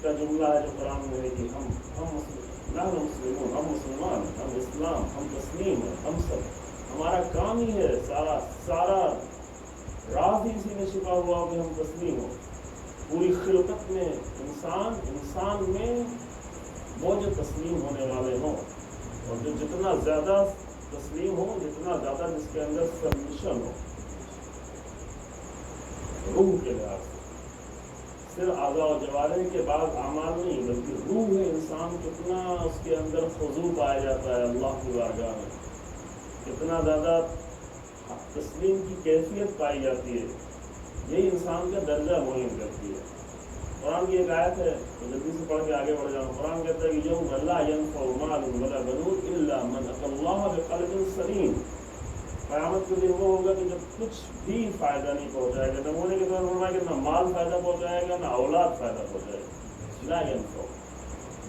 کا جملہ ہے جو قرآن میں ہے کہ ہم نحن مسلمون، ہم مسلمان ہیں، ہم اسلام، ہم تسلیم ہیں، ہم سب، ہمارا کام ہی ہے، سارا راز ہی اسی میں چھپا ہوا ہو کہ ہم تسلیم ہوں. پوری خلقت میں انسان میں وہ جو تسلیم ہونے والے ہوں، اور جو جتنا زیادہ تسلیم ہو، جتنا زیادہ جس کے اندر سبمیشن ہو روح کے لحاظ سے، صرف اعضاء و جوارح کے بعد اعمال نہیں، بلکہ روح ہے انسان، کتنا اس کے اندر خضوع پایا جاتا ہے اللہ کی بارگاہ میں، کتنا زیادہ تسلیم کی کیفیت پائی جاتی ہے، یہی انسان کا درجہ معین کرتی ہے. قرآن کی ایک آیت ہے تو جلدی سے پڑھ کے آگے بڑھ جاؤں. قرآن کہتا ہے کہ یوم لا ينفع مال ولا بنون الا من اتى اللہ بقلب سلیم. قیامت کے دن وہ ہوگا کہ جب کچھ بھی فائدہ نہیں پہنچائے گا، نمونے کے طور پر کہ نہ مال فائدہ پہنچائے گا، نہ اولاد فائدہ پہنچائے گا. لا ينفع،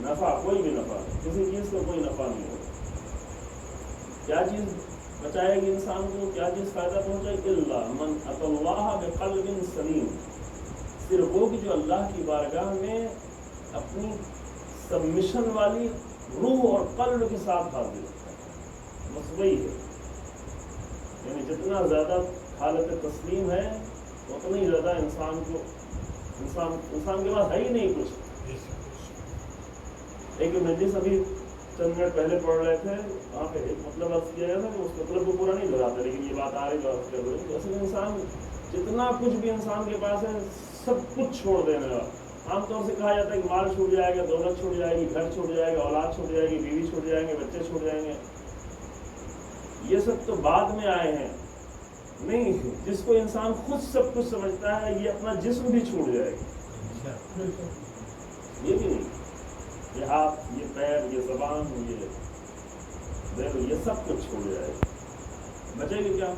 نفع کوئی بھی نفع نہیں، کسی چیز کو کوئی نفع نہیں ہوگا. کیا چیز بچائے گی انسان کو، کیا چیز فائدہ پہنچائے گی؟ الا من اتى اللہ بقلب سلیم، صرف وہ کہ جو اللہ کی بارگاہ میں اپنی سبمیشن والی روح اور قلب کے ساتھ حاضر ہے. بس وہی ہے، یعنی جتنا زیادہ حالت تسلیم ہے اتنا ہی زیادہ انسان کے پاس ہے ہی نہیں کچھ. ایک مجلس ابھی چند منٹ پہلے پڑھ رہے تھے، وہاں پہ ایک مطلب عرض کیا گیا تھا کہ اس مطلب کو پورا نہیں دہراتے، لیکن یہ بات آ رہی بات کر رہے کہ اصل انسان جتنا کچھ بھی انسان کے پاس ہے سب کچھ چھوڑ دینے والا. عام طور سے کہا جاتا ہے کہ مال چھوٹ جائے گا، دولت چھوٹ جائے گی، گھر چھوٹ جائے گا، اولاد چھوٹ جائے گی، بیوی چھوٹ جائیں گے، بچے چھوٹ جائیں گے. یہ سب تو بعد میں آئے ہیں. نہیں، جس کو انسان خود سب کچھ سمجھتا ہے یہ اپنا جسم بھی چھوٹ جائے گا. یہ بھی نہیں، یہ ہاتھ، یہ پیر، یہ زبان، یہ دل، یہ سب کچھ چھوٹ جائے گا. بچے گی کیا؟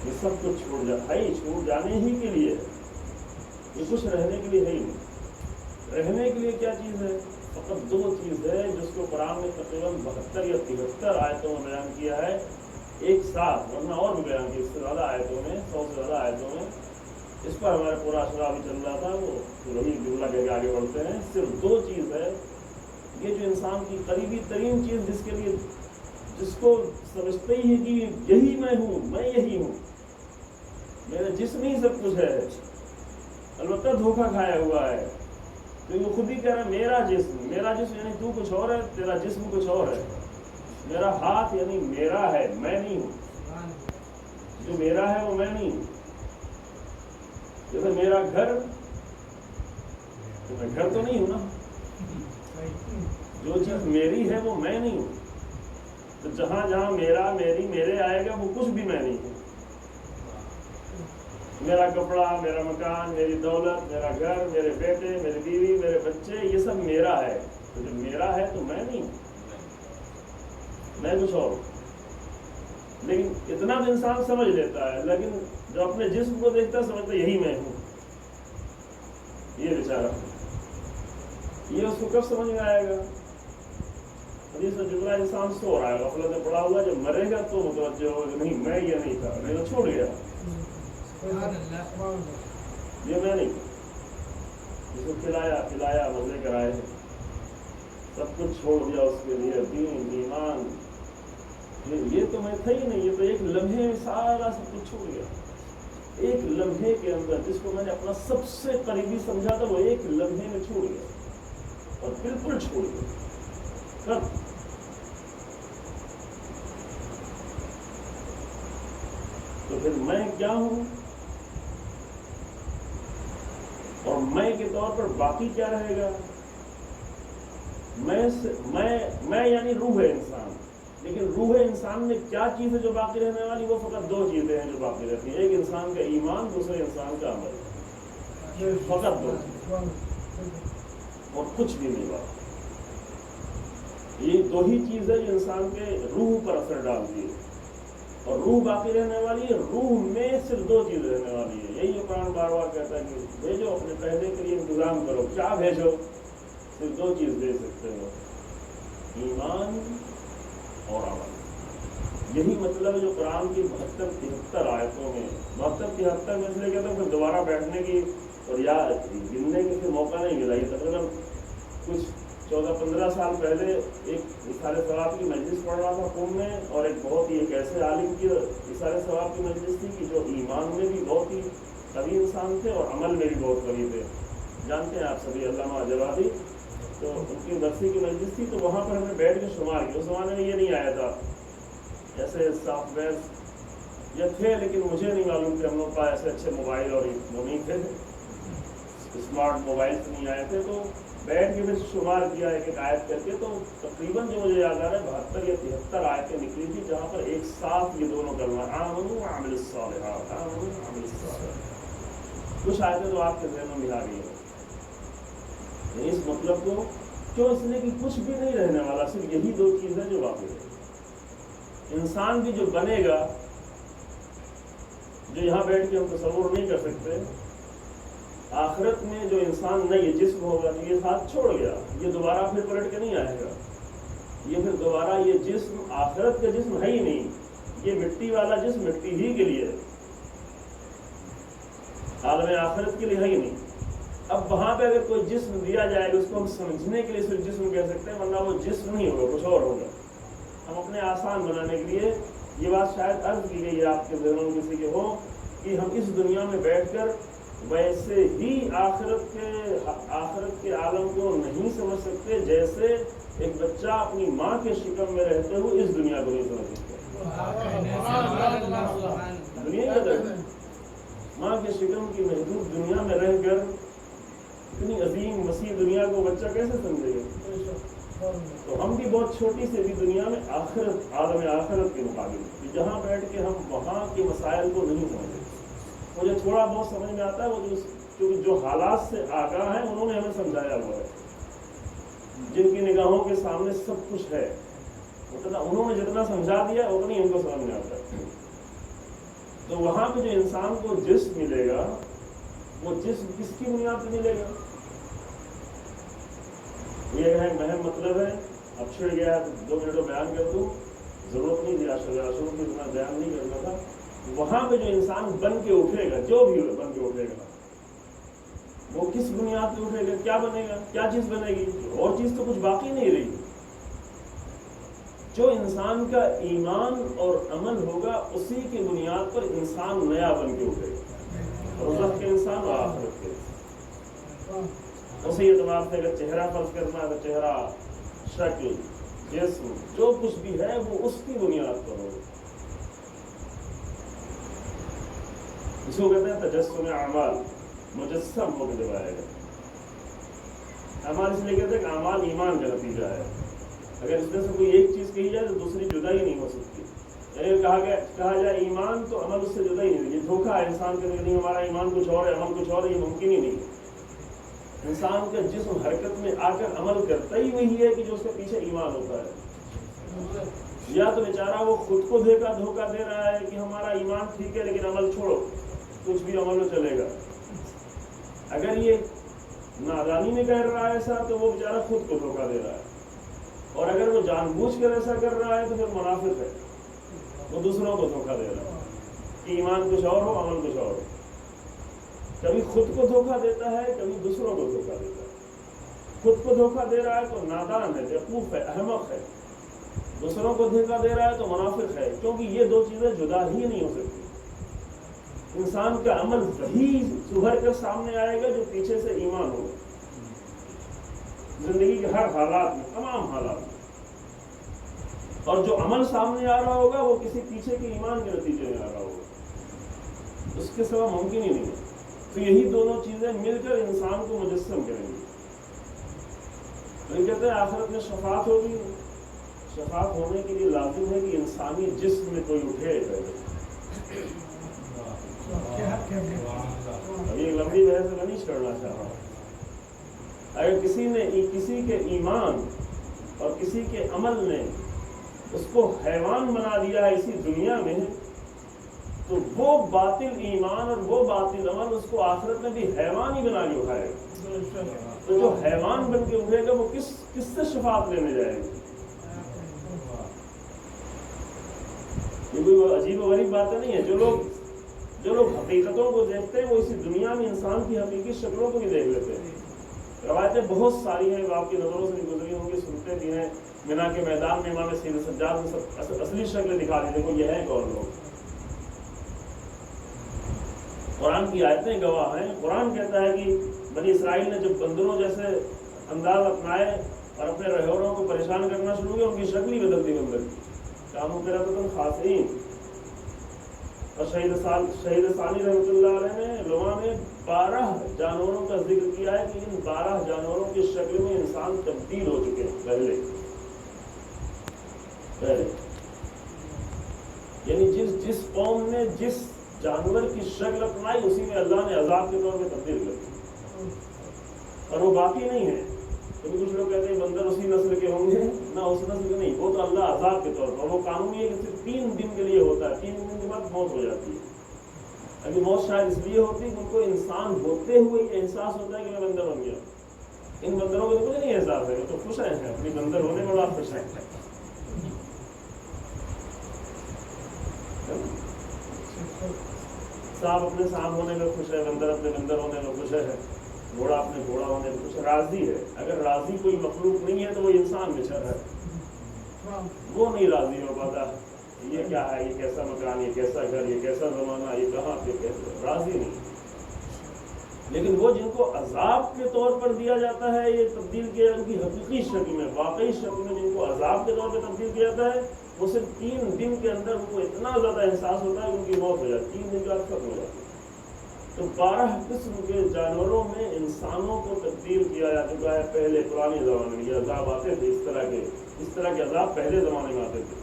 یہ سب کچھ چھوٹ جانے ہی کے لیے ہے. یہ کچھ رہنے کے لیے ہے ہی نہیں. رہنے کے لیے کیا چیز ہے؟ فقط دو چیز ہے جس کو قرآن نے تقریباً 72 یا 73 آیتوں میں بیان کیا ہے ایک ساتھ، ورنہ اور بھی بیان کیا اس سے زیادہ آیتوں میں، 100 سے زیادہ آیتوں میں. اس پر ہمارا پورا اشرا بھی چل رہا تھا، وہ وہی جملہ کہہ کے آگے بڑھتے ہیں. صرف دو چیز ہے یہ جو انسان کی قریبی ترین چیز، جس کے لیے جس کو سمجھتے ہی ہے کہ یہی میں ہوں، میں یہی ہوں، میرا جسم ہی سب کچھ ہے. البتہ دھوکہ کھایا ہوا ہے کیونکہ وہ خود ہی کہہ رہا ہے میرا جسم یعنی تو کچھ اور ہے، تیرا جسم کچھ اور ہے. میرا ہاتھ یعنی میرا ہے، میں نہیں ہوں. جو میرا ہے وہ میں نہیں ہوں. جیسے میرا گھر، تو میں گھر تو نہیں ہوں نا. جو چیز میری ہے وہ میں نہیں ہوں. تو جہاں جہاں میرا، میری، میرے آئے گا وہ کچھ بھی میں نہیں ہوں. میرا کپڑا، میرا مکان، میری دولت، میرا گھر، میرے بیٹے، میری بیوی، میرے بچے، یہ سب میرا ہے. تو جب میرا ہے تو میں نہیں ہوں، میں کچھ اور ہوں. لیکن اتنا بھی انسان سمجھ لیتا ہے، لیکن جو اپنے جسم کو دیکھتا ہے سمجھتا ہے یہی میں ہوں. یہ بیچارہ، یہ اس کو کب سمجھ میں آئے گا؟ حدیث میں جملہ انسان سو رہا ہے، غفلت میں پڑا ہوا، جب مرے گا تو متوجہ ہوگا کہ نہیں میں یہ نہیں تھا، میں تو چھوڑ گیا، یہ میں نہیں. جس کو کھلایا مزے کرائے، سب کچھ چھوڑ دیا اس کے لیے، دین، ایمان، یہ تو میں تھا ہی نہیں. یہ تو ایک لمحے میں سارا سب کچھ چھوڑ گیا. ایک لمحے کے اندر جس کو میں نے اپنا سب سے قریبی سمجھا تھا وہ ایک لمحے میں چھوڑ گیا، اور بالکل چھوڑ گیا. تو پھر میں کیا ہوں، اور میں کے طور پر باقی کیا رہے گا؟ میں یعنی روح ہے انسان. لیکن روح انسان میں کیا چیز ہے جو باقی رہنے والی؟ وہ فقط دو چیزیں ہیں جو باقی رہتی ہیں. ایک انسان کا ایمان، دوسرے انسان کا عمل. فقط دو، اور کچھ بھی نہیں باقی. یہ دو ہی چیز ہے جو انسان کے روح پر اثر ڈالتی ہے، اور روح باقی رہنے والی ہے. روح میں صرف دو چیز رہنے والی ہے. یہی جو قرآن بار بار کہتا ہے کہ بھیجو، اپنے پہلے کے لیے انتظام کرو. کیا بھیجو؟ صرف دو چیز دے سکتے ہو، ایمان اور عمل. یہی مطلب ہے جو قرآن کی 72-73 آیتوں میں، 72-73 میں اس لیے کہتا ہوں کہ دوبارہ بیٹھنے کی اور یا گننے کی پھر موقع نہیں ملا. یہ تقریباً کچھ 14-15 سال پہلے ایک اظہار ثواب کی مجلس پڑھ رہا تھا قم میں، اور ایک بہت ہی ایک ایسے عالم کی اظہار ثواب کی مجلس تھی کہ جو ایمان میں بھی بہت ہی قوی انسان تھے اور عمل میں بھی بہت قوی تھے. جانتے ہیں آپ سبھی علامہ جوادی. تو ان کی برسی کی مجلس تھی، تو وہاں پر ہم نے بیٹھ کے شمار کیا. اس زمانے میں یہ نہیں آیا تھا، ایسے سافٹ ویئر یہ تھے لیکن مجھے نہیں معلوم کہ ہم لوگ کا ایسے اچھے موبائل اور وہ نہیں تھے، اسمارٹ موبائلس نہیں آئے تھے. تو بیٹھ کے پھر شمار کیا ایک ایک آیت کر کے، تو تقریباً جو مجھے یاد آ رہا ہے 72 یا 73 آیتیں نکلی تھی، جہاں پر ایک ساتھ یہ دونوں کلمہ آمنوا وعملوا الصالحات، آمنوا وعملوا الصالحات. کچھ آیتیں تو آپ کے ذہن میں ملا رہی ہیں اس مطلب کو، کیوں؟ اس لیے کہ کچھ بھی نہیں رہنے والا، صرف یہی دو چیزیں جو باقی ہے. انسان بھی جو بنے گا، جو یہاں بیٹھ کے ہم تصور نہیں کر سکتے، آخرت میں جو انسان نہ یہ جسم ہوگا تو یہ ساتھ چھوڑ گیا، یہ دوبارہ پھر پلٹ کے نہیں آئے گا. یہ پھر دوبارہ یہ جسم آخرت کا جسم ہے ہی نہیں، یہ مٹی والا جسم مٹی ہی کے لیے، عالم آخرت کے لیے ہے ہی نہیں. اب وہاں پہ اگر کوئی جسم دیا جائے گا، اس کو ہم سمجھنے کے لیے صرف جسم کہہ سکتے ہیں، ورنہ وہ جسم نہیں ہوگا، کچھ اور ہوگا. ہم اپنے آسان بنانے کے لیے یہ بات شاید عرض کی گئی ہے آپ کے ذہنوں میں کسی کے ہو، کہ ہم اس دنیا میں بیٹھ کر ویسے ہی آخرت کے عالم کو نہیں سمجھ سکتے جیسے ایک بچہ اپنی ماں کے شکم میں رہتے ہوئے اس دنیا کو نہیں سمجھ سکتے. دنیا کے ماں کے شکم کی محدود دنیا میں رہ کر اتنی عظیم وسیع دنیا کو بچہ کیسے سمجھے گا؟ تو ہم بھی بہت چھوٹی سے بھی دنیا میں آخرت، عالم آخرت کے مقابل جہاں بیٹھ کے ہم وہاں کے مسائل کو نہیں سمجھتے. مجھے تھوڑا بہت سمجھ میں آتا ہے، وہ جو حالات سے آگاہ ہیں انہوں نے ہمیں سمجھایا ہوا ہے، جن کی نگاہوں کے سامنے سب کچھ ہے، انہوں نے جتنا سمجھا دیا اتنی ہم کو سمجھ میں آتا ہے. تو وہاں پہ جو انسان کو جسم ملے گا، وہ جسم کس کی بنیاد پہ ملے گا؟ یہ ایک اہم مطلب ہے. اب چھڑ گیا ہے تو 2 منٹ میں بیان کر دوں، ضرورت نہیں تھی آشروں کی اتنا بیان نہیں کرنا تھا. وہاں پہ جو انسان بن کے اٹھے گا، جو بھی بن کے اٹھے گا، وہ کس بنیاد پہ اٹھے گا؟ کیا بنے گا؟ کیا چیز بنے گی؟ اور چیز تو کچھ باقی نہیں رہی. جو انسان کا ایمان اور عمل ہوگا اسی کی بنیاد پر انسان نیا بن کے اٹھے گا، رزق کے انسان اور آخرت کے. اسی اعتبار سے اگر چہرہ فرض کرنا ہے تو چہرہ، شکل، جسم، جو کچھ بھی ہے وہ اس کی بنیاد پر ہوگا. اس کو کہتے ہیں تجسم اعمال، مجسم ہو کے جب آئے گا. اعمال اس لیے کہتے ہیں کہ اعمال ایمان کا نتیجہ ہے. اگر اس میں سے کوئی ایک چیز کہی جائے تو دوسری جدا ہی نہیں ہو سکتی. یعنی کہا جائے ایمان تو عمل اس سے جدا ہی نہیں. یہ دھوکہ ہے انسان کے لیے، ہمارا ایمان کچھ اور ہے، عمل کچھ اور ہے، یہ ممکن ہی نہیں. انسان کا جسم حرکت میں آ کر عمل کرتا ہی وہی ہے کہ جو اس کے پیچھے ایمان ہوتا ہے. یا تو بیچارہ وہ خود کو دھوکہ دے رہا ہے کہ ہمارا ایمان ٹھیک ہے لیکن عمل چھوڑو، کچھ بھی عمل میں چلے گا. اگر یہ نادانی میں کہہ رہا ہے ایسا تو وہ بیچارہ خود کو دھوکہ دے رہا ہے. اور اگر وہ جان بوجھ کر ایسا کر رہا ہے تو پھر منافق ہے، وہ دوسروں کو دھوکہ دے رہا ہے کہ ایمان کچھ اور ہو، عمل کچھ اور ہو. کبھی خود کو دھوکہ دیتا ہے، کبھی دوسروں کو دھوکہ دیتا ہے. خود کو دھوکہ دے رہا ہے تو نادان ہے، بیوقوف ہے، احمق ہے. دوسروں کو دھوکہ دے رہا ہے تو منافق ہے، کیونکہ یہ دو چیزیں جدا ہی نہیں ہو سکتی. انسان کا عمل وہی ابھر کر سامنے آئے گا جو پیچھے سے ایمان ہوگا، زندگی کے ہر حالات میں، تمام حالات میں. اور جو عمل سامنے آ رہا ہوگا وہ کسی پیچھے کے ایمان کے نتیجے میں آ رہا ہوگا، اس کے سوا ممکن ہی نہیں ہے. تو یہی دونوں چیزیں مل کر انسان کو مجسم کریں گی. کہتے ہیں آخرت میں شفاعت ہوگی. شفاعت ہونے کے لیے لازم ہے کہ انسانی جسم میں کوئی اٹھے پہلے. ابھی ایک لمبی بحث میں نہیں چھڑنا چاہ رہا. اگر کسی کے ایمان اور کسی کے عمل نے اس کو حیوان بنا دیا ہے اسی دنیا میں، تو وہ باطل ایمان اور وہ باطل عمل اس کو آخرت میں بھی حیوان ہی بنا کے اٹھائے گا. تو جو حیوان بن کے اٹھے گا وہ کس سے شفاعت لینے جائے گا؟ یہ کوئی عجیب و غریب باتیں نہیں ہے. جو لوگ حقیقتوں کو دیکھتے ہیں وہ اسی دنیا میں انسان کی حقیقی شکلوں کو بھی دیکھ لیتے ہیں. روایتیں بہت ساری ہیں، آپ کی نظروں سے بھی گزری ہوں گی، سنتے بھی ہیں۔ مینا کے میدان میں امام سید سجاد نے سب اصلی شکل دکھا دی، دیکھو یہ ہے کون لوگ۔ قرآن کی آیتیں گواہ ہیں۔ قرآن کہتا ہے کہ بنی اسرائیل نے جب بندروں جیسے انداز اپنائے اور اپنے رہوروں کو پریشان کرنا شروع کیا، ان کی شکل ہی بدل دی بندر کی، کاموں پہ رہتا خاصین۔ اور شہید ثانی رحمۃ اللہ علیہ نے لغہ میں 12 جانوروں کا ذکر کیا ہے کہ ان 12 جانوروں کی شکل میں انسان تبدیل ہو چکے ہیں پہلے، یعنی جس قوم نے جس جانور کی شکل اپنائی اسی میں اللہ نے عذاب کے طور پہ تبدیل کر دی، اور وہ باقی نہیں ہے۔ کبھی کچھ لوگ کہتے ہیں بندر اسی نسل کے ہوں گے، نہ اس نسل کے نہیں، وہ تو اللہ عذاب کے طور پر، وہ قانون یہ ہے کہ صرف 3 دن کے لیے ہوتا ہے، 3 دن کے بعد موت ہو جاتی ہے۔ ابھی موت شاید اس لیے ہوتی ہے کہ ان کو انسان ہوتے ہوئے یہ احساس ہوتا ہے کہ میں بندر بن گیا۔ ان بندروں کو تو کچھ نہیں احساس ہے، وہ تو خوش ہیں، اپنی بندر ہونے میں بڑا خوش ہیں۔ سانپ اپنے سانپ ہونے میں خوش ہے، بندر اپنے بندر ہونے میں خوش ہے، گھوڑا اپنے گھوڑا ہونے میں خوش ہے، راضی ہے۔ اگر راضی کوئی مخلوق نہیں ہے تو وہ انسان بچر ہے، وہ نہیں راضی ہو پاتا۔ یہ کیا ہے، یہ کیسا مکان، یہ کیسا گھر، یہ کیسا زمانہ، یہ کہاں پہ، کیسے، راضی نہیں۔ لیکن وہ جن کو عذاب کے طور پر دیا جاتا ہے، یہ تبدیل کیا ان کی حقیقی شکل میں، واقعی شکل میں جن کو عذاب کے طور پہ تبدیل کیا جاتا ہے، وہ صرف 3 دن کے اندر ان کو اتنا زیادہ احساس ہوتا ہے کہ ان کی موت ہو جاتی ہے، 3 دن کے بعد ختم ہو جاتی ہے۔ تو 12 قسم کے جانوروں میں انسانوں کو تبدیل کیا جا چکا ہے پہلے پرانے زمانے میں۔ یہ عذاب آتے تھے، اس طرح کے عذاب پہلے زمانے میں آتے تھے۔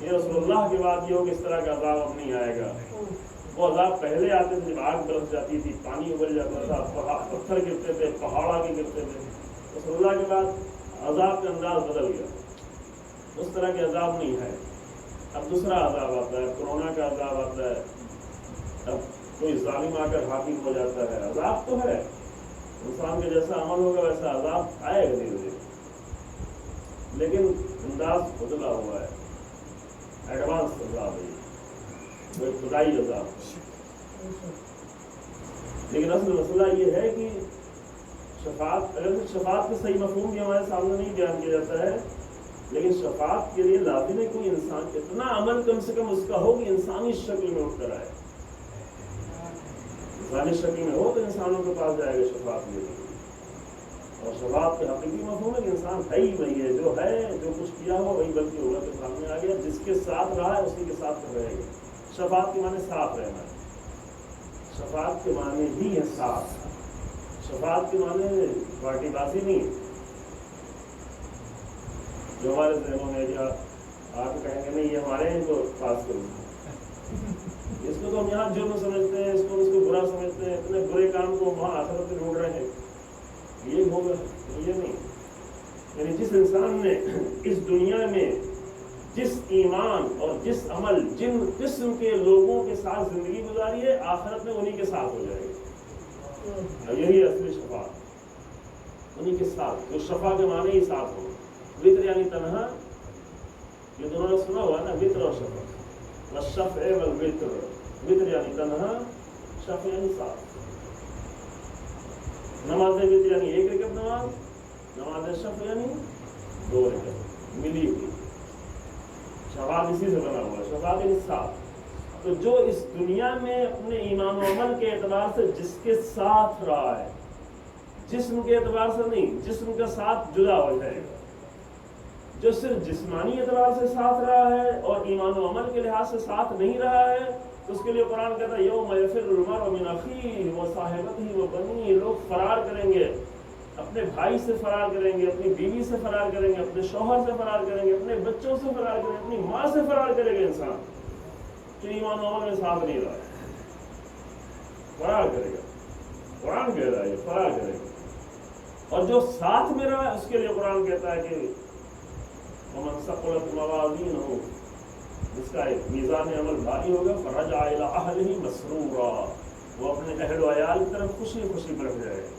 یہ رسول اللہ کی بات یہ ہو کہ اس طرح کا عذاب اب نہیں آئے گا۔ وہ عذاب پہلے آتے تھے جب آگ برس جاتی تھی، پانی ابل جاتا تھا، پتھر گرتے تھے، پہاڑ آگے گرتے تھے۔ رسول اللہ کے بعد عذاب کا انداز بدل گیا، اس طرح کے عذاب نہیں ہے۔ اب دوسرا عذاب آتا ہے، کورونا کا عذاب آتا ہے، اب کوئی ظالم آ کر حاکم ہو جاتا ہے۔ عذاب تو ہے، انسان کا جیسا عمل ہوگا ویسا عذاب آئے گا دھیرے دھیرے، لیکن انداز بدلا ہوا ہے، ایڈوانس عذاب ہے، وہ ابتدائی عذاب ہے۔ لیکن اصل مسئلہ یہ ہے کہ شفاعت، اگر شفاعت کے صحیح مفہوم بھی ہمارے سامنے نہیں بیان کیا جاتا ہے، لیکن شفاعت کے لیے لازم ہے کوئی انسان اتنا عمل کم سے کم اس کا ہو کہ انسانی شکل میں اٹھ کر آئے۔ انسانی شکل میں ہو تو انسانوں کے پاس جائے گا شفاعت لینے کے لیے۔ اور شفاعت کے حقیقی مفہوم ہے کہ انسان ہے ہی وہی ہے، جو کچھ کیا ہو وہی بلکہ ہوگا کے سامنے آ گیا، جس کے ساتھ رہا ہے اسی کے ساتھ رہے گا۔ شفاعت کے معنی ساتھ رہنا ہے، شفاعت کے معنی ہی ہے ساتھ، شفاعت کے معنی پارٹی بازی نہیں ہے جو ہمارے ذہنوں میں یا آپ کہیں گے نہیں یہ ہمارے ہیں تو پاس کروں، اس کو تو ہم یہاں جرم سمجھتے ہیں، اس کو برا سمجھتے ہیں، اتنے برے کام کو وہاں آخرت میں ڈھونڈ رہے ہیں، یہ ہوگا یہ نہیں۔ یعنی جس انسان نے اس دنیا میں جس ایمان اور جس عمل جن قسم کے لوگوں کے ساتھ زندگی گزاری ہے، آخرت میں انہی کے ساتھ ہو جائے گا۔ یہی اصلی شفاعت، انہی کے ساتھ، جو شفا کے معنی ہی ساتھ ہو۔ وطر یعنی تنہا، یہ دونوں نے سنا ہوا ہے نا، وطر اور شفا، والشفع والوطر، وطر یعنی تنہا، شفع یعنی ساتھ۔ نماز وطر یعنی 1 رکعت نماز، نماز شفع یعنی 2 رکعت ملی ہوئی، شفاعت اسی سے بنا ہوا ہے، شفاعت یعنی ساتھ۔ تو جو اس دنیا میں اپنے ایمان و عمل کے اعتبار سے جس کے ساتھ رہا ہے، جسم کے اعتبار سے نہیں، جسم کا ساتھ جدا ہو جائے گا، جو صرف جسمانی اعتبار سے ساتھ رہا ہے اور ایمان و عمل کے لحاظ سے ساتھ نہیں رہا ہے، تو اس کے لیے قرآن کہتا ہے یوم یفر المرء من اخیہ وصاحبتہ وبنیہ، لوگ فرار کریں گے، اپنے بھائی سے فرار کریں گے، اپنی بیوی سے فرار کریں گے، اپنے شوہر سے فرار کریں گے، اپنے بچوں سے فرار کریں گے، اپنی ماں سے فرار کرے گا۔ انسان جو ایمان و عمل میں ساتھ نہیں رہا ہے فرار کرے گا، قرآن کہہ رہا ہے فرار کرے گا۔ اور جو ساتھ میں رہا ہے اس کے لیے قرآن کہتا ہے کہ ومن ثقلت موازینہ، جس کا میزان عمل بھاری ہوگا، فرجع الی اہلہ مسرورا، وہ اپنے اہل و عیال کی طرف خوشی خوشی بڑھ جائے گا۔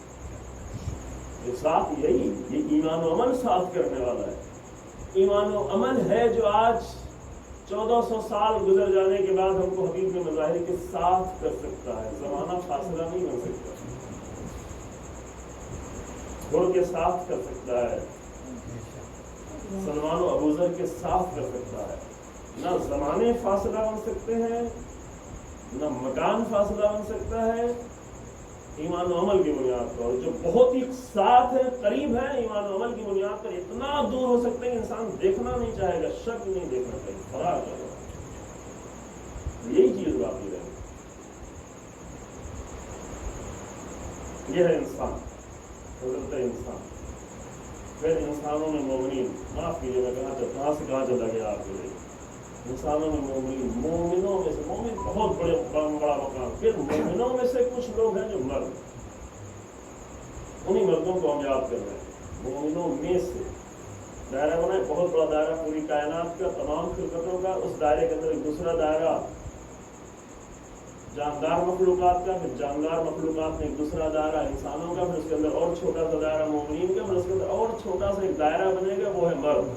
یہ ساتھ یہی، یہ ایمان و عمل ساتھ کرنے والا ہے۔ ایمان و عمل ہے جو آج 1400 سال گزر جانے کے بعد ہم کو حبیب کے مظاہر کے ساتھ کر سکتا ہے، زمانہ فاصلہ نہیں بن سکتا۔ گھڑ کے ساتھ کر سکتا ہے، سلمان و ابوذر کے ساتھ کر سکتا ہے. نہ زمانے فاصلہ بن سکتے ہیں، نہ مکان فاصلہ بن سکتا ہے ایمان و عمل کی بنیاد پر. جو بہت ہی ساتھ ہے، قریب ہے، ایمان و عمل کی بنیاد پر اتنا دور ہو سکتے ہیں کہ انسان دیکھنا نہیں چاہے گا، شک نہیں دیکھنا چاہیے، فرار کرے گا. یہی چیز باقی رہے. یہ ہے انسان، حضرت انسان. پھر انسانوں میں مومنین، معاف کیجیے میں کہاں سے کہاں چلا گیا آپ کے لیے. انسانوں میں مومنین، مومنوں میں سے، مومن بہت بڑا مقام. پھر مومنوں میں سے کچھ لوگ ہیں جو مرد، انہی مردوں کو ہم یاد کر رہے ہیں. مومنوں میں سے دائرہ بنائے، بہت بڑا دائرہ پوری کائنات کا، تمام خلقتوں کا. اس دائرے کے اندر ایک دوسرا دائرہ جاندار مخلوقات کا، پھر جاندار مخلوقات میں ایک دوسرا دائرہ انسانوں کا، پھر اس کے اندر اور چھوٹا سا دائرہ مومنین کا، پھر اس کے اندر اور چھوٹا سا ایک دائرہ بنے گا، وہ ہے مرد.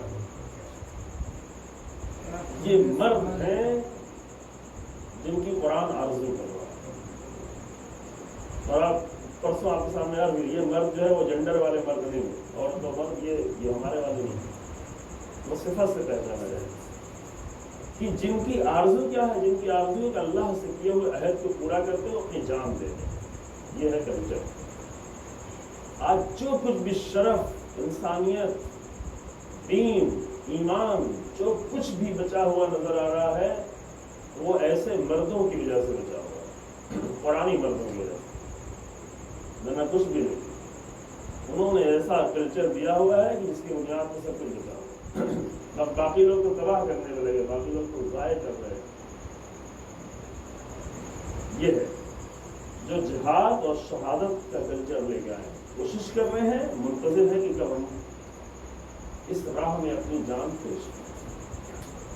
یہ مرد ہیں جن کی قرآن آرزو کر رہا ہے. اور آپ پرسوں آپ کے سامنے یہ مرد جو ہے وہ جینڈر والے مرد نہیں ہیں، اور تو مرد یہ ہمارے والے نہیں، وہ صفت سے پہچانا جائے کہ جن کی آرزو کیا ہے. جن کی آرزو ہے کہ اللہ سے کیے ہوئے عہد کو پورا کرتے ہوئے اپنی جان دے دیں. یہ ہے کلچر. آج جو کچھ بھی شرف، انسانیت، دین، ایمان، جو کچھ بھی بچا ہوا نظر آ رہا ہے وہ ایسے مردوں کی وجہ سے بچا ہوا ہے، قرآنی مردوں کی وجہ سے، نہ کچھ بھی نہیں. انہوں نے ایسا کلچر دیا ہوا ہے کہ جس کی بنیاد پر سب کچھ بچا ہوا ہے. اب باقی لوگ تو تباہ کرنے میں لگے، باقی لوگ تو ضائع کر رہے ہیں. یہ ہے جو جہاد اور شہادت کا کلچر لے کے آئے، کوشش کر رہے ہیں، منتظر ہے کہ کب ہم اس راہ میں اپنی جان پیش کریں.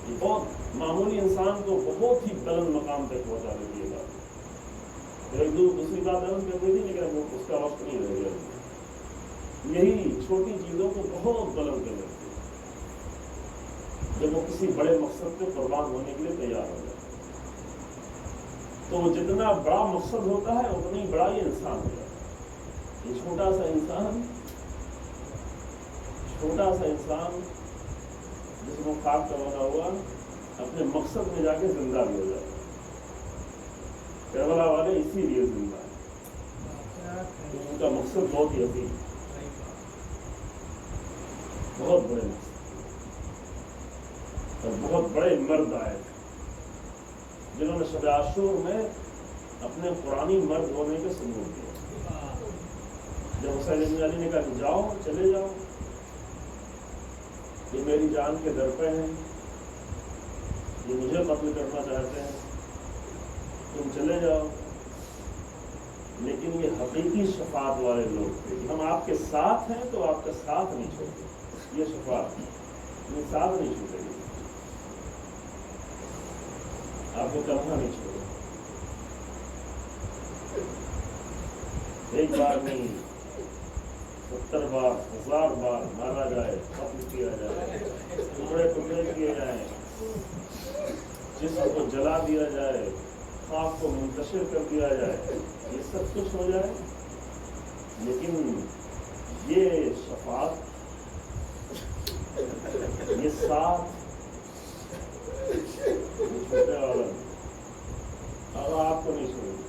یہ بہت معمولی انسان کو بہت ہی بلند مقام تک پہنچا دیتی ہے بات. ایک دوسری بات عرض کرتی تھی لیکن اس کا وقت نہیں رہ گیا. یہی چھوٹی چیزوں کو بہت بلند کر دیتی ہے جب وہ کسی بڑے مقصد پہ قربان ہونے کے لیے تیار ہو جائے. تو وہ جتنا بڑا مقصد ہوتا ہے اتنی بڑا یہ انسان ہو جاتا ہے. یہ چھوٹا سا انسان جس کو خاک کا بنا ہوا اپنے مقصد میں جا کے زندہ بھی ہو جاتا ہے. کربلا والے اسی لیے زندہ ہیں، ان کا مقصد بہت ہی عظیم، بہت بڑے مقصد، اور بہت بڑے مرد آئے جنہوں نے شب عاشور میں اپنے قرآنی مرد ہونے کے ثبوت دیا. جب حسین ابن علی نے کہا کہ جاؤ، چلے جاؤ، یہ میری جان کے در پہ ہیں، یہ مجھے قتل کرنا چاہتے ہیں، تم چلے جاؤ. لیکن یہ حقیقی شفاعت والے لوگ تھے کہ ہم آپ کے ساتھ ہیں تو آپ کا ساتھ نہیں چھوڑتے. یہ شفاعت، یہ ساتھ نہیں چھوڑے گی، آپ کو کہنا نہیں چھوڑے. ایک بار نہیں، 70 بار، 1000 بار مارا جائے، قتل کیا جائے، ٹکڑے ٹکڑے کیے جائیں، جسم کو جلا دیا جائے، خاک کو منتشر کر دیا جائے، یہ سب کچھ ہو جائے، لیکن یہ شفاعت، یہ ساتھ، چھوٹے والا اب آپ کو نہیں چھوڑیں گے.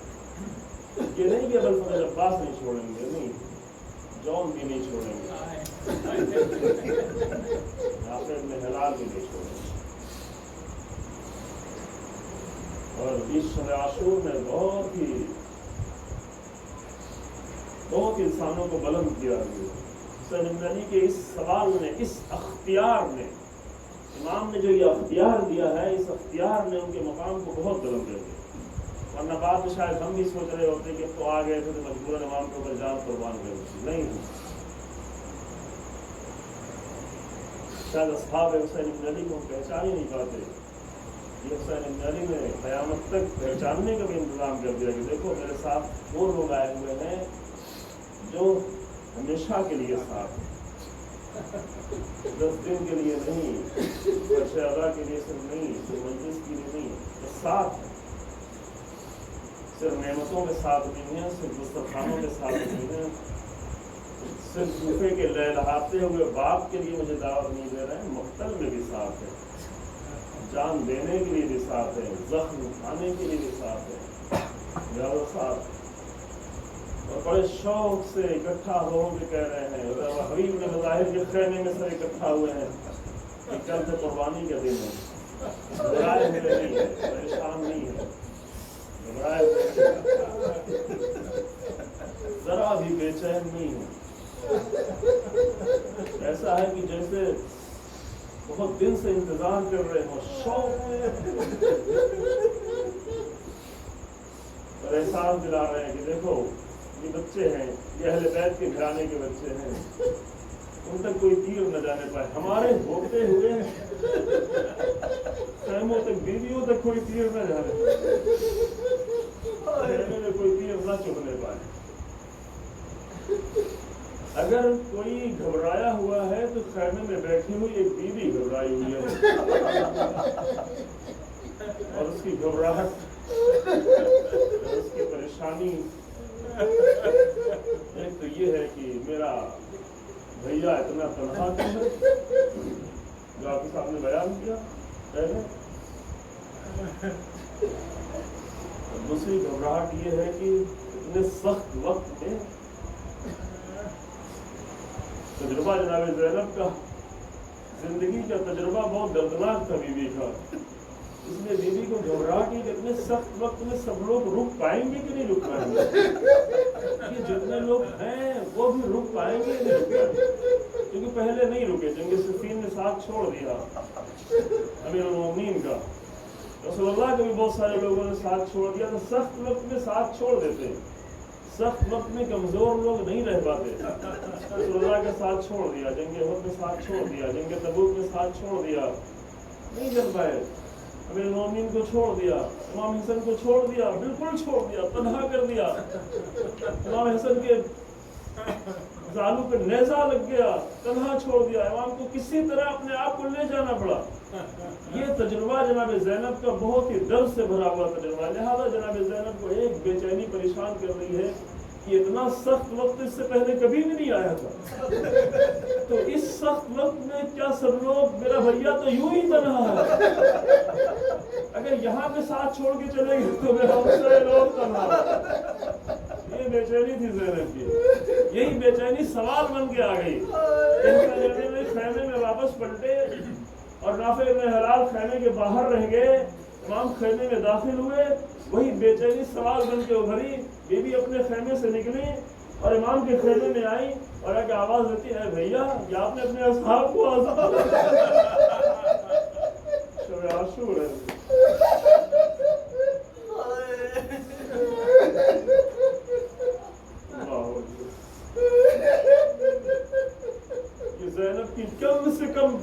یہ نہیں کہ بلفضل عباس نہیں چھوڑیں گے، نہیں، جون بھی نہیں چھوڑیں گے، ناصر ابن ہلال بھی نہیں چھوڑیں گے. اور اس شب عاشور میں بہت انسانوں کو بلند کیا گیا. حسین ابن علی کے اس سوال نے، اس اختیار نے، امام نے جو یہ اختیار دیا ہے، اس اختیار نے ان کے مقام کو بہت بلند کر دیا. ورنہ بعد میں شاید ہم بھی سوچ رہے ہوتے کہ تو آ گئے تھے تو مجبوراً امام کے اوپر جان قربان کر دی. نہیں، شاید اصحاب حسین ابن علی کو پہچان ہی نہیں پاتے. یہ حسین ابن علی نے قیامت تک پہچاننے کا بھی انتظام کر دیا کہ دیکھو میرے ساتھ وہ لوگ آئے ہوئے ہیں جو ہمیشہ کے لیے ساتھ، 10 دن کے لیے نہیں، عرش اعلیٰ کے لیے صرف نہیں، صرف مجلس کے لیے نہیں، یہ ساتھ ہے. صرف نعمتوں کے ساتھ نہیں ہیں، صرف دسترخوانوں کے ساتھ نہیں ہیں، صرف کوفے کے لہلہاتے ہوئے باپ کے لیے مجھے دعوت نہیں دے رہے ہیں، مقتل میں بھی ساتھ ہے، جان دینے کے لیے بھی ساتھ ہے، زخم اٹھانے کے لیے بھی ساتھ ہے، زیادہ ساتھ، اور بڑے شوق سے اکٹھا ہو کے کہہ رہے ہیں، حبیب نے بظاہر کے خیمے میں سب اکٹھا ہوئے ہیں کہ کل سے قربانی کا دن ہے، گھبرائے ہوئے نہیں ہے، پریشان نہیں ہے، گھبرائے ہوئے ذرا بھی بے چین نہیں ہے، ایسا ہے کہ جیسے بہت دن سے انتظار کر رہے ہوں، شوق اور احساس دلا رہے ہیں کہ دیکھو یہ بچے ہیں، یہ اہل بیت کے گھرانے کے بچے ہیں، ان تک کوئی تیر نہ جانے پائے، ہمارے ہوتے ہوئے خیموں تک، بیویوں تک کوئی تیر نہ جانے پائے، خیمے میں کوئی تیر نہ چبھنے پائے۔ اگر کوئی گھبرایا ہوا ہے تو خیمے میں بیٹھی ہوئی ایک بیوی گھبرائی ہوئی ہے، اور اس کی گھبراہٹ، اس کی پریشانی ایک تو یہ ہے کہ میرا بھیا اتنا تنہا کیوں ہے، جو آپ کے سامنے بیان کیا پہلے، دوسری گھبراہٹ یہ ہے کہ اتنے سخت وقت میں تجربہ جناب زینب کا، زندگی کا تجربہ بہت دردناک تھا بیوی کا، اس لیے بیوی کو گھبراہٹ کہ اتنے سخت وقت میں سب لوگ رک پائیں گے کہ نہیں رک پائیں گے، یہ جتنے لوگ ہیں وہ بھی رک پائیں گے نہیں رک پائیں گے، کیونکہ پہلے نہیں رکے، جنگ صفین نے ساتھ چھوڑ دیا امیر المومنین کا، رسول اللہ کے بھی بہت سارے لوگوں نے ساتھ چھوڑ دیا، تو سخت وقت میں ساتھ چھوڑ دیتے، سخت وقت میں کمزور لوگ نہیں رہ پاتے، رسول اللہ کے ساتھ چھوڑ دیا، جنگ احد میں ساتھ چھوڑ دیا، جنگ تبوک میں ساتھ چھوڑ دیا، نہیں کر پائے، امیر المومنین کو چھوڑ دیا، امام حسن کو چھوڑ دیا، بالکل چھوڑ دیا، تنہا کر دیا، امام حسن کے زانو پہ نیزہ لگ گیا، تنہا چھوڑ دیا، امام کو کسی طرح اپنے آپ کو لے جانا پڑا۔ یہ تجربہ جناب زینب کا بہت ہی درد سے بھرا ہوا تجربہ، لہذا جناب زینب کو ایک بے چینی پریشان کر رہی ہے کہ اتنا سخت وقت اس سے پہلے کبھی بھی نہیں آیا تھا، تو اس سخت وقت میں کیا سب لوگ، میرا بھیا تو یوں ہی تنہا ہے، اگر یہاں پہ ساتھ چھوڑ کے چلے گئے تو میرا سارے لوگ تنہا، یہ بے چینی تھی زینب کی، یہی بے چینی سوال بن کے آ گئی، خیمے میں واپس پلٹے اور نافع ابن حلال خیمے کے باہر رہ گئے، امام خیمے میں داخل ہوئے، وہی بے چینی سوال بن کے ابھری، بیوی اپنے خیمے سے نکلی اور امام کے خیمے میں آئی اور ایک آواز دیتی ہے، بھیا یہ آپ نے اپنے اصحاب کو آزاد، شب عاشور ہے، یہ زینب کی کم سے کم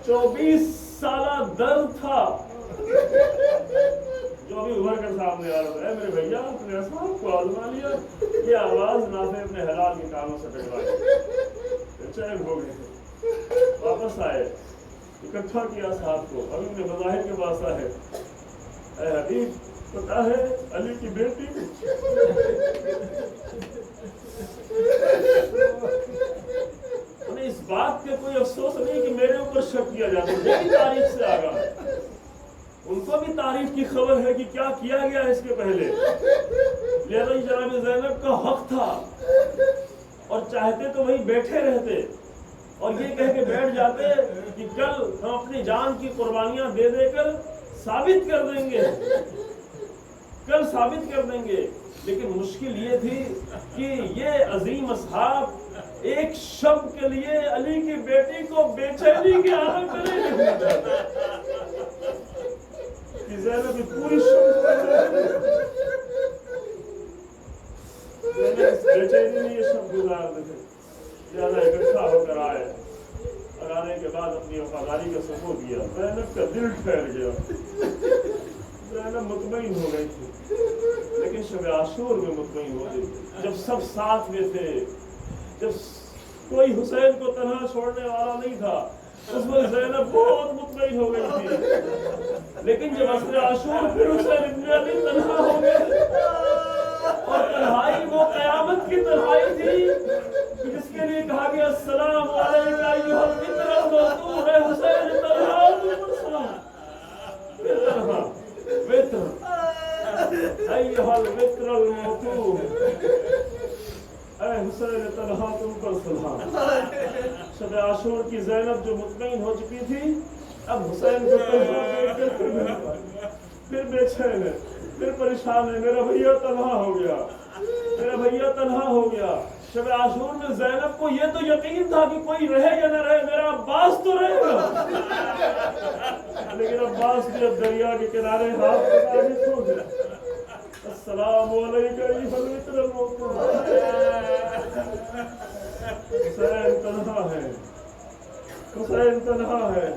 24 سالہ درد تھا جو ابھی ابھر کر سامنے آ رہا ہے، میرے بھیا اپنے اصحاب کو آزما لیا، یہ آواز نافع ابن حلال کے کانوں سے ٹکرائی، چین ہو گئے، واپس آئے، اکٹھا کیا اصحاب کو، حبیب نے بظاہر کے پاس آئے، اے حبیب پتا ہے علی کی بیٹی انہیں اس بات کے کوئی افسوس نہیں کہ میرے اوپر شک کیا جاتا، یہ بھی تاریخ سے آگاہ ہے، ان کو بھی تاریخ کی خبر ہے کہ کیا کیا گیا اس کے پہلے، لہذا جناب زینب کا حق تھا، اور چاہتے تو وہی بیٹھے رہتے اور یہ کہہ کے بیٹھ جاتے کہ کل ہم اپنی جان کی قربانیاں دے دے کر ثابت کر دیں گے، کل ثابت کر دیں گے، لیکن مشکل یہ تھی کہ یہ عظیم اصحاب ایک شب کے لیے علی کی بیٹی کو بے چینی کے عالم میں نہیں دیکھنا چاہتے، زینب کی پوری شب بے چینی میں یہ شب گزار دیتے، لہٰذا اکٹھا ہو کر آئے اور آنے کے بعد اپنی وفاداری کا ثبوت دیا، زینب کا دل ٹھہر گیا، زینب مطمئن ہو گئی تھی، لیکن شب عاشور میں مطمئن ہو گئی، جب سب ساتھ میں تھے، جب کوئی حسین کو تنہا چھوڑنے والا نہیں تھا، اس وقت زینب بہت مطمئن ہو گئی تھی، لیکن جب عصر عاشور پھر حسین ابن علی تنہا ہو گئے، اور تنہائی وہ قیامت کی تنہائی تھی کہ جس کے لیے کہا گیا السلام علیکم ایھا الفطر الموتور، اے حسین طلحہ تم پر سلام. طلحہ وطر ایھا الفطر الموتور، اے حسین طلحہ تم پر سلام. شب عاشور کی زینب جو مطمئن ہو چکی تھی اب حسین کو طلحہ دیکھ کر پھر بے چین ہے، پھر پریشان ہے. میرا بھیا طلحہ ہو گیا، میرا بھیا طلحہ ہو گیا. شب عاشور میں زینب کو یہ تو یقین تھا کہ کوئی رہے یا نہ رہے میرا عباس تو رہے گا، لیکن عباس بھی اب دریا کے کنارے ہاتھ پکا کے سو گیا. السلام علیکم ایھا الفطر الموتور. حسین تنہا ہے، حسین تنہا ہے،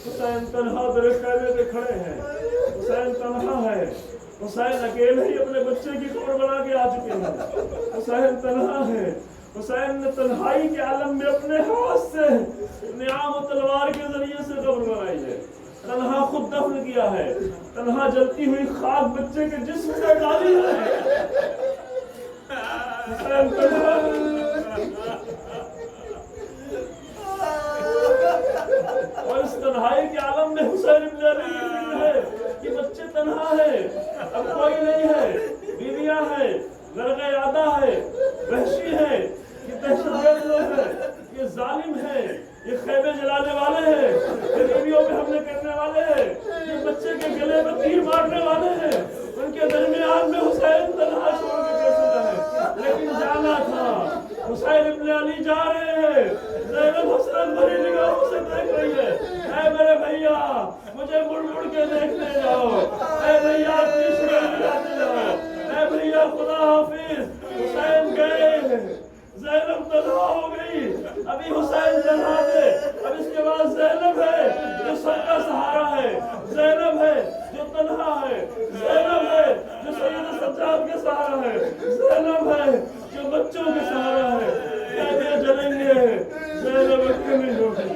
حسین تنہا در خیمے پہ کھڑے ہیں. حسین تنہا ہے، حسین اکیلے ہی اپنے بچے کی قبر بنا کے آ چکے ہیں. حسین تنہا ہے، حسین نے تنہائی کے عالم میں اپنے ہاتھ سے نعام و تلوار کے ذریعے سے قبر بنائی ہے. تنہا خود دفن کیا ہے، تنہا جلتی ہوئی خاک بچے کے جسم میں ڈالی ہے. حسین تنہا اور اس تنہائی کے عالم میں حسین ابن علی کی فکر ہے کہ بچے تنہا ہے، اب کوئی نہیں ہے، بیویاں ہیں، غرق عادہ ہے، وحشی ہے، یہ دہشت گرد لوگ ہیں، یہ ظالم ہیں، یہ خیمے جلانے والے ہیں، یہ بیویوں پہ حملے کرنے والے ہیں، یہ بچے کے گلے میں تیر مارنے والے ہیں. ان کے درمیان میں حسین تنہا چھوڑ کے کیسے جائے؟ لیکن جانا تھا. حسین ابن علی جا رہے ہیں. زینب حسرت بھری نگاہوں سے دیکھ رہی ہے. اے میرے بھیا مجھے مڑ مڑ کے دیکھنے جاؤ، اے بھیا اپنی شکل دکھاتے جاؤ، اے بھیا خدا حافظ. حسین گئے، زینب تنہا ہو گئی. ابھی حسین تنہا تھے، اب اس کے بعد زینب ہے جو سر کا سہارا ہے، زینب ہے جو تنہا ہے، زینب ہے جو سید سجاد کے سہارا ہے، زینب ہے جو بچوں کے سہارا ہے. جلیں گے زینب اکیلی ہوگی.